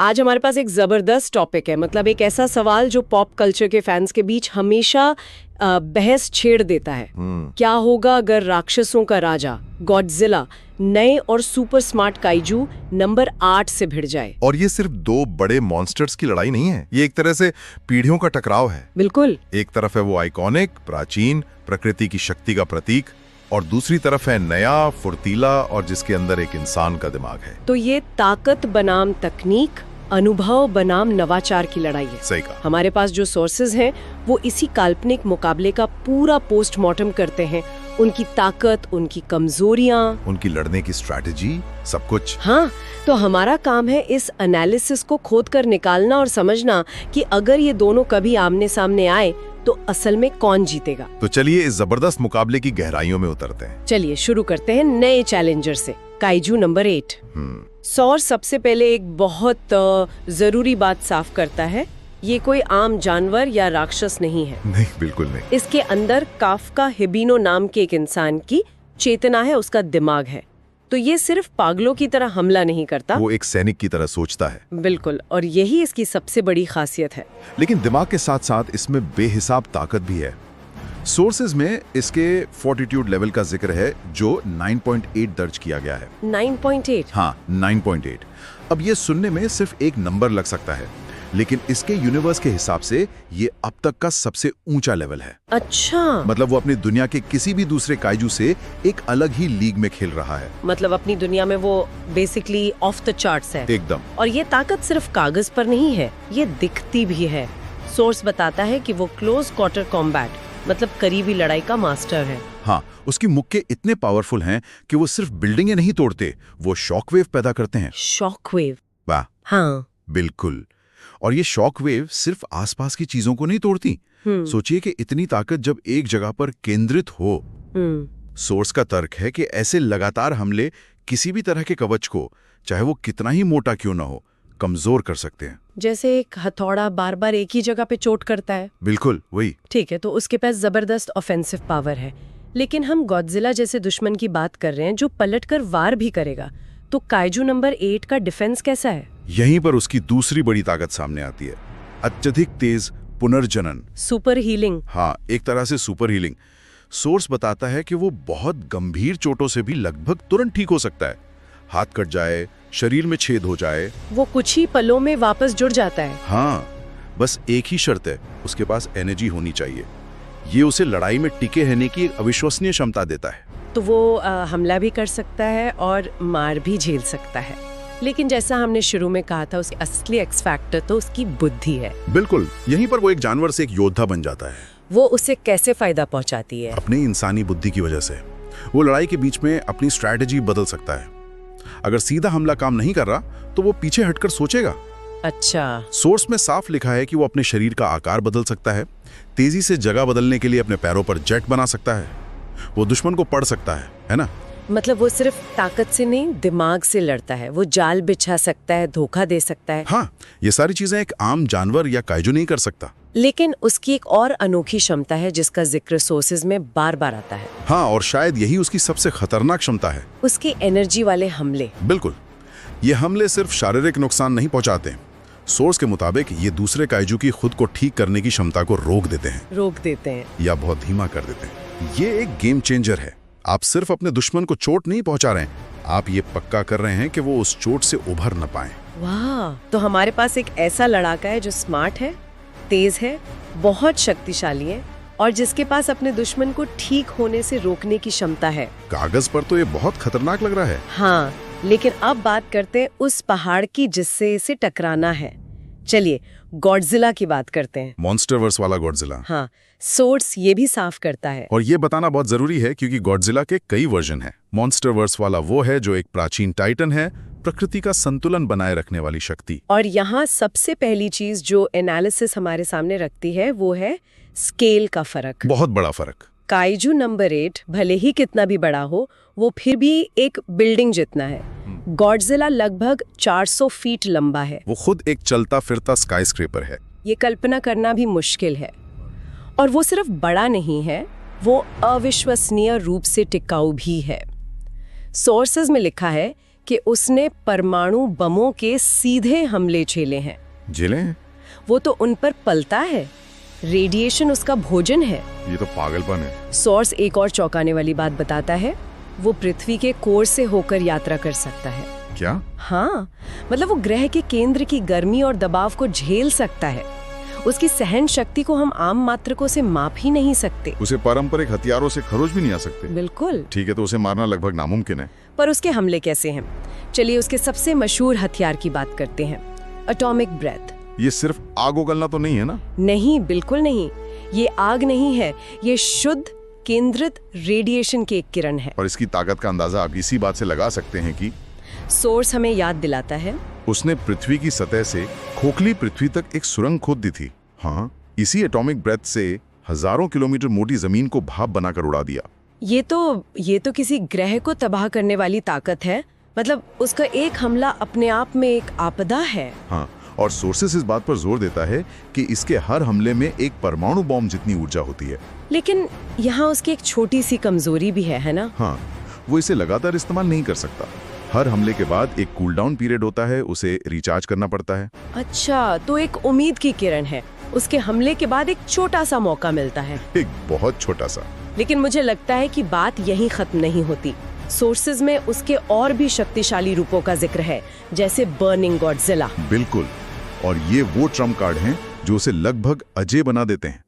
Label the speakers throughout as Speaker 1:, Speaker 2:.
Speaker 1: आज हमारे पास एक जबरदस्त टॉपिक है, मतलब एक ऐसा सवाल जो पॉप कल्चर के फैंस के बीच हमेशा बहस छेड़ देता है। क्या होगा अगर राक्षसों का राजा गॉडजिला नए और सुपर स्मार्ट काइजू नंबर 8 से भिड़ जाए?
Speaker 2: और ये सिर्फ दो बड़े मॉन्स्टर्स की लड़ाई नहीं है, ये एक तरह से पीढ़ियों का टकराव है।
Speaker 1: बिल्कुल।
Speaker 2: एक तरफ है वो आइकॉनिक प्राचीन प्रकृति की शक्ति का प्रतीक, और दूसरी तरफ है नया फुर्तीला और जिसके अंदर एक इंसान का दिमाग है।
Speaker 1: तो ये ताकत बनाम तकनीक, अनुभव बनाम नवाचार की लड़ाई है।
Speaker 2: सही कहा।
Speaker 1: हमारे पास जो सोर्सेज हैं वो इसी काल्पनिक मुकाबले का पूरा पोस्टमार्टम करते हैं, उनकी ताकत, उनकी कमजोरियां,
Speaker 2: उनकी लड़ने की स्ट्रैटेजी, सब कुछ।
Speaker 1: हाँ, तो हमारा काम है इस एनालिसिस को खोद कर निकालना और समझना कि अगर ये दोनों कभी आमने सामने आए तो असल में कौन जीतेगा।
Speaker 2: तो चलिए इस जबरदस्त मुकाबले की गहराइयों में उतरते हैं।
Speaker 1: चलिए शुरू करते हैं नए चैलेंजर से, काइजू नंबर 8। सौर सबसे पहले एक बहुत जरूरी बात साफ करता है, ये कोई आम जानवर या राक्षस नहीं है।
Speaker 2: नहीं, बिल्कुल नहीं।
Speaker 1: इसके अंदर काफ्का हिबिनो नाम के एक इंसान की चेतना है, उसका दिमाग है। तो ये सिर्फ पागलों की तरह हमला नहीं करता,
Speaker 2: वो एक सैनिक की तरह सोचता है।
Speaker 1: बिल्कुल, और यही इसकी सबसे बड़ी खासियत है।
Speaker 2: लेकिन दिमाग के साथ साथ इसमें बेहिसाब ताकत भी है। सोर्सेज में इसके फोर्टिट्यूड लेवल का जिक्र है जो 9.8 दर्ज किया गया है।
Speaker 1: 9.8?
Speaker 2: हाँ, 9.8। अब ये सुनने में सिर्फ एक नंबर लग सकता है, लेकिन इसके यूनिवर्स के हिसाब से ये अब तक का सबसे ऊंचा लेवल है।
Speaker 1: अच्छा,
Speaker 2: मतलब वो अपनी दुनिया के किसी भी दूसरे काइजू से एक अलग ही लीग में खेल रहा है।
Speaker 1: मतलब अपनी दुनिया में वो बेसिकली ऑफ द चार्ट्स है
Speaker 2: एकदम।
Speaker 1: और ये ताकत सिर्फ कागज पर नहीं है, ये दिखती भी है। सोर्स बताता है कि वो क्लोज क्वार्टर कॉम्बैट, मतलब करीबी लड़ाई का मास्टर है।
Speaker 2: हाँ, उसकी मुक्के इतने पावरफुल हैं कि वो सिर्फ बिल्डिंगें नहीं तोड़ते, वो शॉकवेव पैदा करते हैं।
Speaker 1: शॉकवेव?
Speaker 2: वाह,
Speaker 1: हाँ
Speaker 2: बिल्कुल। और ये शॉकवेव सिर्फ आसपास की चीजों को नहीं तोड़ती। सोचिए कि इतनी ताकत जब एक जगह पर केंद्रित हो। सोर्स का तर्क है कि ऐसे लगातार हमले किसी भी तरह के कवच को, चाहे वो कितना ही मोटा क्यों ना हो, कमजोर कर सकते हैं।
Speaker 1: जैसे एक हथौड़ा बार बार एक ही जगह पे चोट करता है।
Speaker 2: बिल्कुल वही।
Speaker 1: ठीक है, तो उसके पास जबरदस्त ऑफेंसिव पावर है। लेकिन हम गॉडजिला जैसे दुश्मन की बात कर रहे हैं जो पलटकर वार भी करेगा। तो काइजू नंबर 8 का डिफेंस कैसा है?
Speaker 2: यहीं पर उसकी दूसरी बड़ी ताकत सामने आती है, अत्यधिक तेज पुनर्जनन।
Speaker 1: Super healing?
Speaker 2: हाँ, एक तरह से सुपर हीलिंग। सोर्स बताता है कि वो बहुत गंभीर चोटों से भी लगभग तुरंत ठीक हो सकता है। हाथ कट जाए, शरीर में छेद हो जाए,
Speaker 1: वो कुछ ही पलों में वापस जुड़ जाता है।
Speaker 2: हाँ, बस एक ही शर्त है, उसके पास एनर्जी होनी चाहिए। ये उसे लड़ाई में टिके रहने की एक अविश्वसनीय क्षमता देता है।
Speaker 1: तो वो हमला भी कर सकता है और मार भी झेल सकता है। लेकिन जैसा हमने शुरू में कहा था, उसकी असली एक्स फैक्टर तो उसकी बुद्धि है।
Speaker 2: बिल्कुल, यहीं पर वो एक जानवर से एक योद्धा बन जाता है।
Speaker 1: वो उसे कैसे फायदा पहुंचाती है?
Speaker 2: अपनी इंसानी बुद्धि की वजह से। वो लड़ाई के बीच में अपनी स्ट्रैटेजी बदल सकता है। अगर सीधा हमला काम नहीं कर रहा तो वो पीछे हटकर सोचेगा।
Speaker 1: अच्छा।
Speaker 2: सोर्स में साफ लिखा है कि वो अपने शरीर का आकार बदल सकता है, तेजी से जगह बदलने के लिए अपने पैरों पर जेट बना सकता है, वो दुश्मन को पढ़ सकता है ना?
Speaker 1: मतलब वो सिर्फ ताकत से नहीं, दिमाग से लड़ता है। वो जाल बिछा सकता है, धोखा दे सकता है।
Speaker 2: हाँ, ये सारी चीजें एक आम जानवर या काइजू नहीं कर सकता।
Speaker 1: लेकिन उसकी एक और अनोखी क्षमता है जिसका जिक्र सोर्सेज में बार बार आता है।
Speaker 2: हाँ, और शायद यही उसकी सबसे खतरनाक क्षमता है,
Speaker 1: उसकी एनर्जी वाले हमले।
Speaker 2: बिल्कुल, ये हमले सिर्फ शारीरिक नुकसान नहीं पहुंचाते। सोर्स के मुताबिक ये दूसरे काइजू की खुद को ठीक करने की क्षमता को रोक देते हैं या बहुत धीमा कर देते हैं। ये एक गेम चेंजर है। आप सिर्फ अपने दुश्मन को चोट नहीं पहुंचा रहे हैं, आप ये पक्का कर रहे हैं कि वो उस चोट से उभर न पाए।
Speaker 1: वाह, तो हमारे पास एक ऐसा लड़ाका है जो स्मार्ट है, तेज है, बहुत शक्तिशाली है और जिसके पास अपने दुश्मन को ठीक होने से रोकने की क्षमता है।
Speaker 2: कागज पर तो ये बहुत खतरनाक लग रहा है।
Speaker 1: हाँ, लेकिन अब बात करते हैं उस पहाड़ की जिससे इसे टकराना है। चलिए गॉडजिला की बात करते हैं।
Speaker 2: मॉन्स्टरवर्स वाला गॉडजिला।
Speaker 1: हाँ, सोर्स ये भी साफ करता है।
Speaker 2: और ये बताना बहुत जरूरी है क्योंकि गॉडजिला के कई वर्जन हैं। मॉन्स्टरवर्स वाला वो है जो एक प्राचीन टाइटन है, प्रकृति का संतुलन बनाए रखने वाली शक्ति।
Speaker 1: और यहाँ सबसे पहली चीज जो एनालिसिस हमारे सामने रखती है वो है स्केल का फर्क।
Speaker 2: बहुत बड़ा फर्क।
Speaker 1: काइजू नंबर 8 भले ही कितना भी बड़ा हो, वो फिर भी एक बिल्डिंग जितना है। गॉडजिला लगभग 400 फीट लंबा है।
Speaker 2: वो खुद एक चलता फिरता स्काईस्क्रेपर है।
Speaker 1: ये कल्पना करना भी मुश्किल है। और वो सिर्फ बड़ा नहीं है, वो अविश्वसनीय रूप से टिकाऊ भी है। सोर्सेज में लिखा है कि उसने परमाणु बमों के सीधे हमले झेले हैं।
Speaker 2: झेले हैं?
Speaker 1: वो तो उन पर पलता है, रेडिएशन उसका भोजन है।
Speaker 2: ये तो पागलपन है।
Speaker 1: सोर्स एक और चौंकाने वाली बात बताता है, वो पृथ्वी के कोर से होकर यात्रा कर सकता है।
Speaker 2: क्या?
Speaker 1: हाँ, मतलब वो ग्रह के केंद्र की गर्मी और दबाव को झेल सकता है। उसकी सहन शक्ति को हम आम मात्रकों से माप ही नहीं सकते।
Speaker 2: उसे पारंपरिक हथियारों से खरोच भी नहीं आ सकते।
Speaker 1: बिल्कुल।
Speaker 2: ठीक है, तो उसे मारना लगभग नामुमकिन है।
Speaker 1: पर उसके हमले कैसे हैं? चलिए उसके सबसे मशहूर हथियार की बात करते हैं, एटॉमिक ब्रेथ।
Speaker 2: ये सिर्फ आग उगलना तो नहीं है ना?
Speaker 1: नहीं, बिल्कुल नहीं। ये आग नहीं है, ये शुद्ध केंद्रित रेडिएशन की एक किरण है।
Speaker 2: और इसकी ताकत का अंदाजा आप इसी बात से लगा सकते हैं कि
Speaker 1: सोर्स हमें याद दिलाता है
Speaker 2: उसने पृथ्वी की सतह से खोखली पृथ्वी तक एक सुरंग खोद दी थी। हाँ, इसी एटॉमिक ब्रेथ से हजारों किलोमीटर मोटी जमीन को भाप बनाकर उड़ा दिया।
Speaker 1: ये तो किसी ग्रह को तबाह करने वाली ताकत है। मतलब उसका एक हमला अपने आप में एक आपदा है।
Speaker 2: हाँ, और सोर्सेस इस बात पर जोर देता है कि इसके हर हमले में एक परमाणु बॉम्ब जितनी ऊर्जा होती है।
Speaker 1: लेकिन यहाँ उसकी एक छोटी सी कमजोरी भी है ना?
Speaker 2: हाँ, वो इसे लगातार इस्तेमाल नहीं कर सकता। हर हमले के बाद एक कूल डाउन पीरियड होता है, उसे रिचार्ज करना पड़ता है।
Speaker 1: अच्छा, तो एक उम्मीद की किरण है। उसके हमले के बाद एक छोटा सा मौका मिलता है,
Speaker 2: एक बहुत छोटा सा।
Speaker 1: लेकिन मुझे लगता है कि बात यहीं खत्म नहीं होती। सोर्सेज में उसके और भी शक्तिशाली रूपों का जिक्र है, जैसे बर्निंग गॉडजिला।
Speaker 2: बिल्कुल, और ये वो ट्रम्प कार्ड हैं जो उसे लगभग अजय बना देते हैं।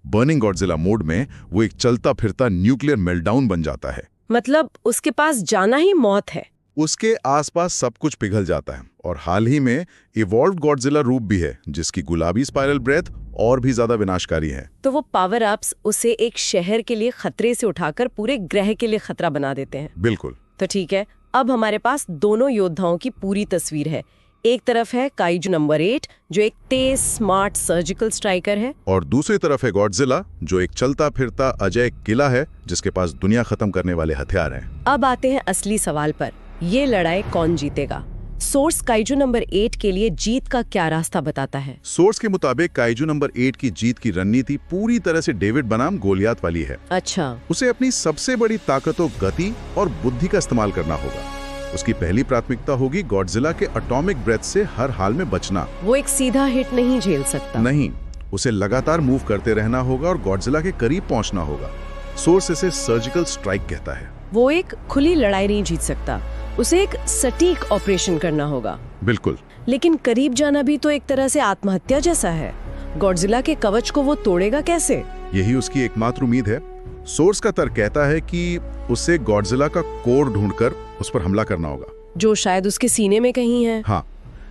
Speaker 2: बर्निंग गॉडजिला मोड में वो एक चलता फिरता न्यूक्लियर मेल्टडाउन बन जाता है।
Speaker 1: मतलब उसके पास जाना ही मौत है।
Speaker 2: उसके आसपास सब कुछ पिघल जाता है। और हाल ही में इवॉल्व्ड गॉडजिला रूप भी है, जिसकी गुलाबी स्पाइरल ब्रेथ और भी ज्यादा विनाशकारी है।
Speaker 1: तो वो पावर अप्स उसे एक शहर के लिए खतरे से उठाकर पूरे ग्रह के लिए खतरा बना देते हैं।
Speaker 2: बिल्कुल।
Speaker 1: तो ठीक है, अब हमारे पास दोनों योद्धाओं की पूरी तस्वीर है। एक तरफ है काइजू नंबर 8, जो एक तेज स्मार्ट सर्जिकल स्ट्राइकर है,
Speaker 2: और दूसरी तरफ है गॉडजिला, जो एक चलता फिरता अजय किला है, जिसके पास दुनिया खत्म करने वाले हथियार हैं।
Speaker 1: अब आते हैं असली सवाल पर, ये लड़ाई कौन जीतेगा? सोर्स काइजू नंबर 8 के लिए जीत का क्या रास्ता बताता है?
Speaker 2: सोर्स के मुताबिक काइजू नंबर 8 की जीत की रणनीति पूरी तरह से डेविड बनाम गोलियात वाली है।
Speaker 1: अच्छा।
Speaker 2: उसे अपनी सबसे बड़ी ताकतों, गति और बुद्धि का इस्तेमाल करना होगा। उसकी पहली प्राथमिकता होगी गॉडजिला के एटॉमिक ब्रेथ से हर हाल में बचना।
Speaker 1: वो एक सीधा हिट नहीं झेल सकता।
Speaker 2: नहीं, उसे लगातार मूव करते रहना होगा और गॉडजिला के करीब पहुंचना होगा। सोर्स इसे सर्जिकल स्ट्राइक कहता है।
Speaker 1: वो एक खुली लड़ाई नहीं जीत सकता, उसे एक सटीक ऑपरेशन करना होगा।
Speaker 2: बिल्कुल।
Speaker 1: लेकिन करीब जाना भी तो एक तरह से आत्महत्या जैसा है। गॉडजिला के कवच को वो तोड़ेगा कैसे?
Speaker 2: यही उसकी एकमात्र उम्मीद है। सोर्स का तर्क कहता है कि उसे गॉडजिला का कोर ढूंढकर उस पर हमला करना होगा,
Speaker 1: जो शायद उसके सीने में कहीं है।
Speaker 2: हाँ,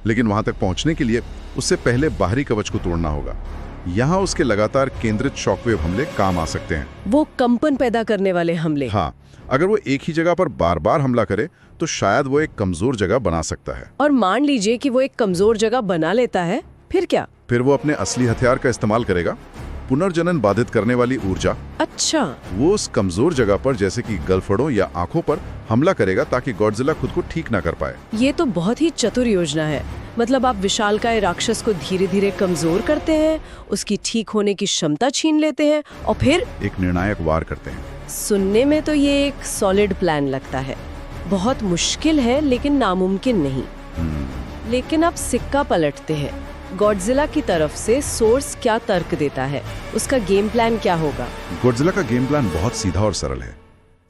Speaker 2: लेकिन वहां तक पहुंचने के लिए उससे पहले बाहरी कवच को तोड़ना होगा। यहाँ उसके लगातार केंद्रित शॉकवेव हमले काम आ सकते हैं।
Speaker 1: वो कंपन पैदा करने वाले हमले।
Speaker 2: हाँ, अगर वो एक ही जगह पर बार बार हमला करे तो शायद वो एक कमजोर जगह बना सकता है।
Speaker 1: और मान लीजिए कि वो एक कमजोर जगह बना लेता है, फिर क्या?
Speaker 2: फिर वो अपने असली हथियार का इस्तेमाल करेगा, पुनर्जनन बाधित करने वाली ऊर्जा।
Speaker 1: अच्छा।
Speaker 2: वो उस कमजोर जगह पर जैसे कि गलफड़ों या आंखों पर हमला करेगा ताकि गॉडजिला खुद को ठीक ना कर पाए।
Speaker 1: ये तो बहुत ही चतुर योजना है। मतलब आप विशालकाय राक्षस को धीरे धीरे कमजोर करते हैं, उसकी ठीक होने की क्षमता छीन लेते हैं और फिर
Speaker 2: एक निर्णायक वार करते हैं।
Speaker 1: सुनने में तो ये एक सॉलिड प्लान लगता है। बहुत मुश्किल है लेकिन नामुमकिन नहीं। लेकिन अब सिक्का पलटते हैं। गॉडजिला की तरफ से सोर्स क्या तर्क देता है? उसका गेम प्लान क्या होगा?
Speaker 2: गॉडजिला का गेम प्लान बहुत सीधा और सरल है।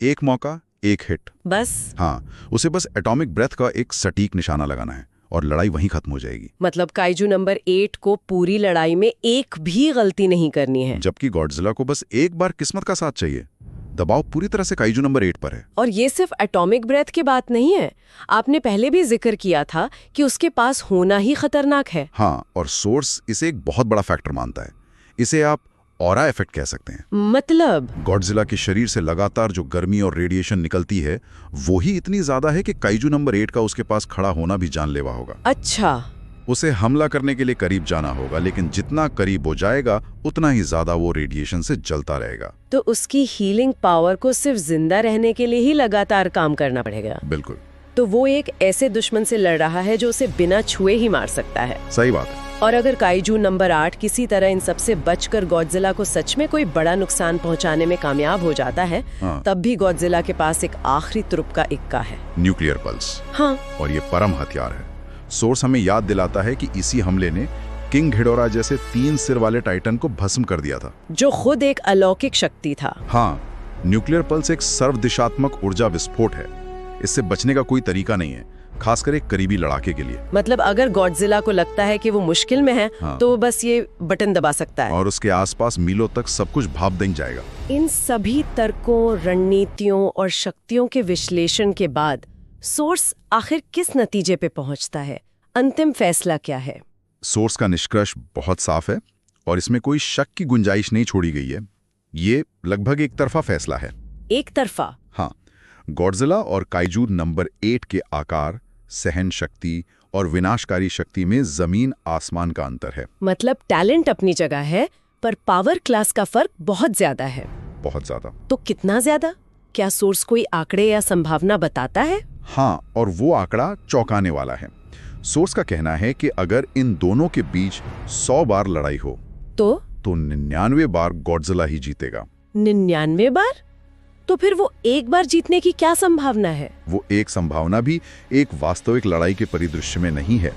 Speaker 2: एक मौका, एक हिट,
Speaker 1: बस।
Speaker 2: हाँ, उसे बस एटॉमिक ब्रेथ का एक सटीक निशाना लगाना है और लड़ाई वहीं खत्म हो जाएगी।
Speaker 1: मतलब काइजू नंबर 8 को पूरी लड़ाई में एक भी गलती नहीं करनी है,
Speaker 2: जबकि गॉडजिला को बस एक बार किस्मत का साथ चाहिए। दबाव पूरी तरह से काइजू नंबर 8 पर है।
Speaker 1: और ये सिर्फ एटॉमिक ब्रेथ की बात नहीं है। आपने पहले भी जिक्र किया था कि उसके पास होना ही खतरनाक है।
Speaker 2: हाँ, और सोर्स इसे एक बहुत बड़ा फैक्टर मानता है। इसे आप ऑरा इफेक्ट कह सकते हैं।
Speaker 1: मतलब
Speaker 2: गॉडजिला के शरीर से लगातार जो गर्मी और रेडिएशन निकलती है, वो ही इतनी ज्यादा है कि काइजू नंबर 8 का उसके पास खड़ा होना भी जानलेवा होगा।
Speaker 1: अच्छा।
Speaker 2: उसे हमला करने के लिए करीब जाना होगा, लेकिन जितना करीब हो जाएगा उतना ही ज्यादा वो रेडिएशन से जलता रहेगा।
Speaker 1: तो उसकी हीलिंग पावर को सिर्फ जिंदा रहने के लिए ही लगातार काम करना पड़ेगा।
Speaker 2: बिल्कुल।
Speaker 1: तो वो एक ऐसे दुश्मन से लड़ रहा है जो उसे बिना छुए ही मार सकता है।
Speaker 2: सही बात है।
Speaker 1: और अगर काइजू नंबर 8 किसी तरह इन सबसे बचकर गॉडजिला को सच में कोई बड़ा नुकसान पहुंचाने में कामयाब हो जाता है, तब भी गॉडजिला के पास एक आखिरी तुरुप का इक्का है,
Speaker 2: न्यूक्लियर पल्स।
Speaker 1: हाँ,
Speaker 2: और ये परम हथियार है। सोर्स हमें याद दिलाता है कि इसी हमले ने किंग घिडोरा जैसे 3 सिर वाले टाइटन को भस्म कर दिया था,
Speaker 1: जो खुद एक अलौकिक शक्ति था।
Speaker 2: हाँ, न्यूक्लियर पल्स एक सर्वदिशात्मक ऊर्जा विस्फोट है। इससे बचने का कोई तरीका नहीं है, खासकर एक करीबी लड़ाके के लिए।
Speaker 1: मतलब अगर गॉडजिला को लगता है कि वो मुश्किल में है,
Speaker 2: हाँ।
Speaker 1: तो बस ये बटन दबा सकता है
Speaker 2: और उसके आसपास मीलों तक सब कुछ भाप दे जाएगा।
Speaker 1: इन सभी तर्कों, रणनीतियों और शक्तियों के विश्लेषण के बाद सोर्स आखिर किस नतीजे पे पहुंचता है? अंतिम फैसला क्या है?
Speaker 2: सोर्स का निष्कर्ष बहुत साफ है और इसमें कोई शक की गुंजाइश नहीं छोड़ी गई है। ये लगभग एक तरफा फैसला है।
Speaker 1: एक तरफा?
Speaker 2: हाँ, गॉडजिला और काइजू नंबर 8 के आकार, सहन शक्ति और विनाशकारी शक्ति में जमीन आसमान का अंतर है।
Speaker 1: मतलब टैलेंट अपनी जगह है, पर पावर क्लास का फर्क बहुत ज्यादा है।
Speaker 2: बहुत ज्यादा।
Speaker 1: तो कितना ज्यादा? क्या सोर्स कोई आंकड़े या संभावना बताता है?
Speaker 2: हाँ, और वो आंकड़ा चौंकाने वाला है। सोर्स का कहना है कि अगर इन दोनों के बीच 100 बार लड़ाई हो
Speaker 1: तो
Speaker 2: 99 बार गॉडजिला ही जीतेगा।
Speaker 1: 99 बार? तो फिर वो एक बार जीतने की क्या संभावना है?
Speaker 2: वो एक संभावना भी एक वास्तविक लड़ाई के परिदृश्य में नहीं है।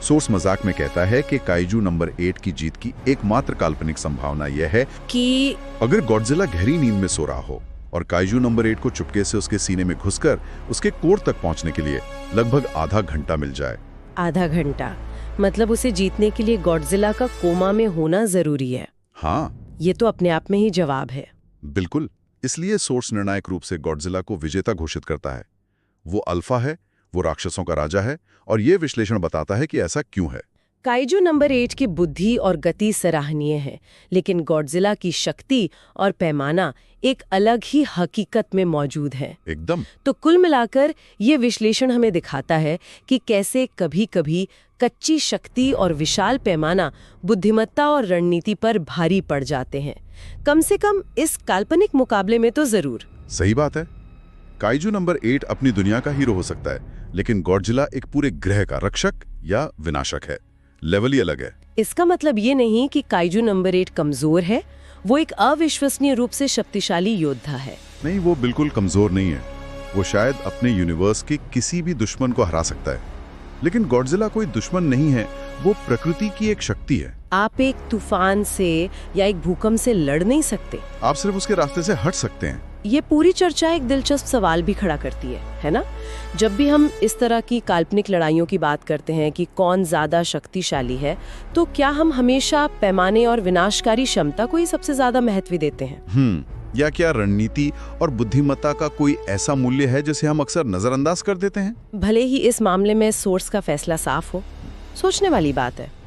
Speaker 2: सोर्स मजाक में कहता है कि काइजू नंबर 8 की जीत की एकमात्र काल्पनिक संभावना यह है
Speaker 1: कि
Speaker 2: अगर गॉडजिला गहरी नींद में सो रहा हो और काइजू नंबर 8 को चुपके से उसके सीने में घुसकर उसके कोर तक पहुंचने के लिए लगभग आधा घंटा मिल जाए।
Speaker 1: आधा घंटा? मतलब उसे जीतने के लिए गॉडजिला का कोमा में होना जरूरी है।
Speaker 2: हाँ,
Speaker 1: ये तो अपने आप में ही जवाब है।
Speaker 2: बिल्कुल। इसलिए सोर्स निर्णायक रूप से गॉडजिला को विजेता घोषित करता है। वो अल्फा है, वो राक्षसों का राजा है, और ये विश्लेषण बताता है कि ऐसा क्यों है।
Speaker 1: काइजू नंबर 8 की बुद्धि और गति सराहनीय है, लेकिन गॉडजिला की शक्ति और पैमाना एक अलग ही हकीकत में मौजूद है।
Speaker 2: एकदम।
Speaker 1: तो कुल मिलाकर ये विश्लेषण हमें दिखाता है कि कैसे कभी-कभी कच्ची शक्ति और विशाल पैमाना बुद्धिमत्ता और रणनीति पर भारी पड़ जाते हैं। कम से कम इस काल्पनिक मुकाबले में तो जरूर।
Speaker 2: सही बात है। काइजू नंबर 8 अपनी दुनिया का हीरो हो सकता है, लेकिन गॉडजिला एक पूरे ग्रह का रक्षक या विनाशक है। लेवल ही अलग है।
Speaker 1: इसका मतलब ये नहीं कि काइजू नंबर 8 कमजोर है, वो एक अविश्वसनीय रूप से शक्तिशाली योद्धा है।
Speaker 2: नहीं, वो बिल्कुल कमजोर नहीं है। वो शायद अपने यूनिवर्स के किसी भी दुश्मन को हरा सकता है, लेकिन गॉडजिला कोई दुश्मन नहीं है, वो प्रकृति की एक शक्ति है।
Speaker 1: आप एक तूफान से या एक भूकंप से लड़ नहीं सकते,
Speaker 2: आप सिर्फ उसके रास्ते से हट सकते हैं।
Speaker 1: ये पूरी चर्चा एक दिलचस्प सवाल भी खड़ा करती है ना? जब भी हम इस तरह की काल्पनिक लड़ाइयों की बात करते हैं कि कौन ज्यादा शक्तिशाली है, तो क्या हम हमेशा पैमाने और विनाशकारी क्षमता को ही सबसे ज्यादा महत्व देते हैं?
Speaker 2: या क्या रणनीति और बुद्धिमत्ता का कोई ऐसा मूल्य है जिसे हम अक्सर नजरअंदाज कर देते हैं?
Speaker 1: भले ही इस मामले में सोर्स का फैसला साफ हो, सोचने वाली बात है।